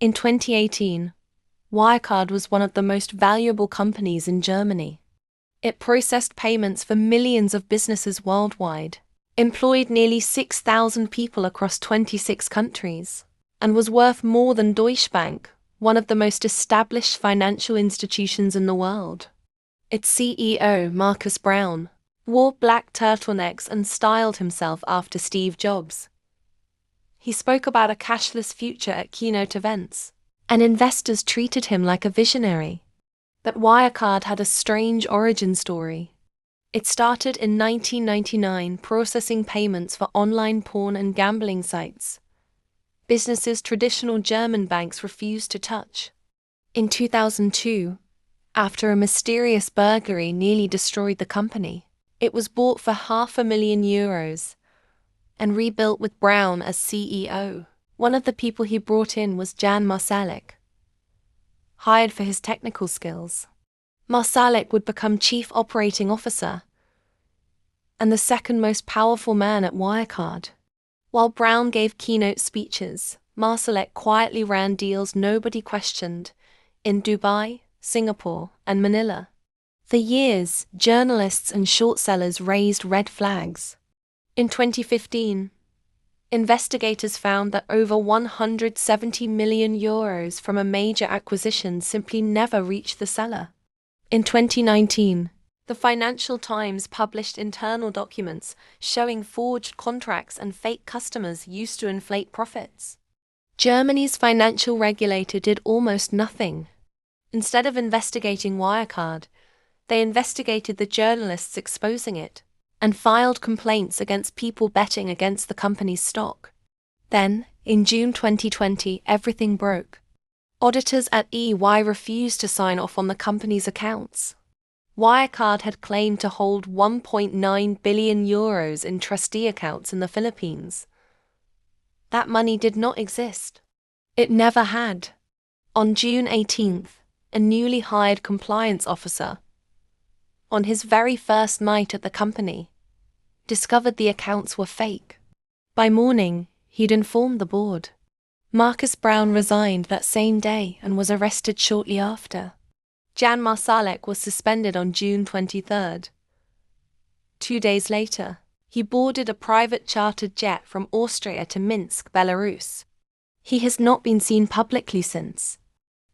In 2018, Wirecard was one of the most valuable companies in Germany. It processed payments for millions of businesses worldwide, employed nearly 6,000 people across 26 countries, and was worth more than Deutsche Bank, one of the most established financial institutions in the world. Its CEO, Markus Braun, wore black turtlenecks and styled himself after Steve Jobs. He spoke about a cashless future at keynote events, and investors treated him like a visionary. But Wirecard had a strange origin story. It started in 1999 processing payments for online porn and gambling sites, businesses traditional German banks refused to touch. In 2002, after a mysterious burglary nearly destroyed the company, it was bought for €500,000 and rebuilt with Braun as CEO. One of the people he brought in was Jan Marsalek, hired for his technical skills. Marsalek would become Chief Operating Officer and the second most powerful man at Wirecard. While Braun gave keynote speeches, Marsalek quietly ran deals nobody questioned in Dubai, Singapore, and Manila. For years, journalists and short sellers raised red flags. In 2015, investigators found that over €170 million from a major acquisition simply never reached the seller. In 2019, the Financial Times published internal documents showing forged contracts and fake customers used to inflate profits. Germany's financial regulator did almost nothing. Instead of investigating Wirecard, they investigated the journalists exposing it and filed complaints against people betting against the company's stock. Then, in June 2020, everything broke. Auditors at EY refused to sign off on the company's accounts. Wirecard had claimed to hold €1.9 billion in trustee accounts in the Philippines. That money did not exist. It never had. On June 18th, a newly hired compliance officer, on his very first night at the company, discovered the accounts were fake. By morning, he'd informed the board. Markus Braun resigned that same day and was arrested shortly after. Jan Marsalek was suspended on June 23rd. 2 days later, he boarded a private chartered jet from Austria to Minsk, Belarus. He has not been seen publicly since.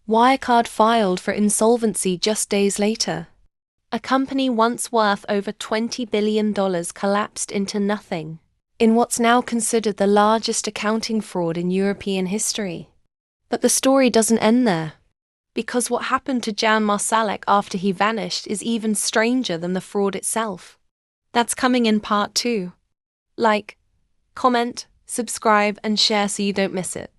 Wirecard filed for insolvency just days later. A company once worth over $20 billion collapsed into nothing, in what's now considered the largest accounting fraud in European history. But the story doesn't end there, because what happened to Jan Marsalek after he vanished is even stranger than the fraud itself. That's coming in part 2. Like, comment, subscribe, and share so you don't miss it.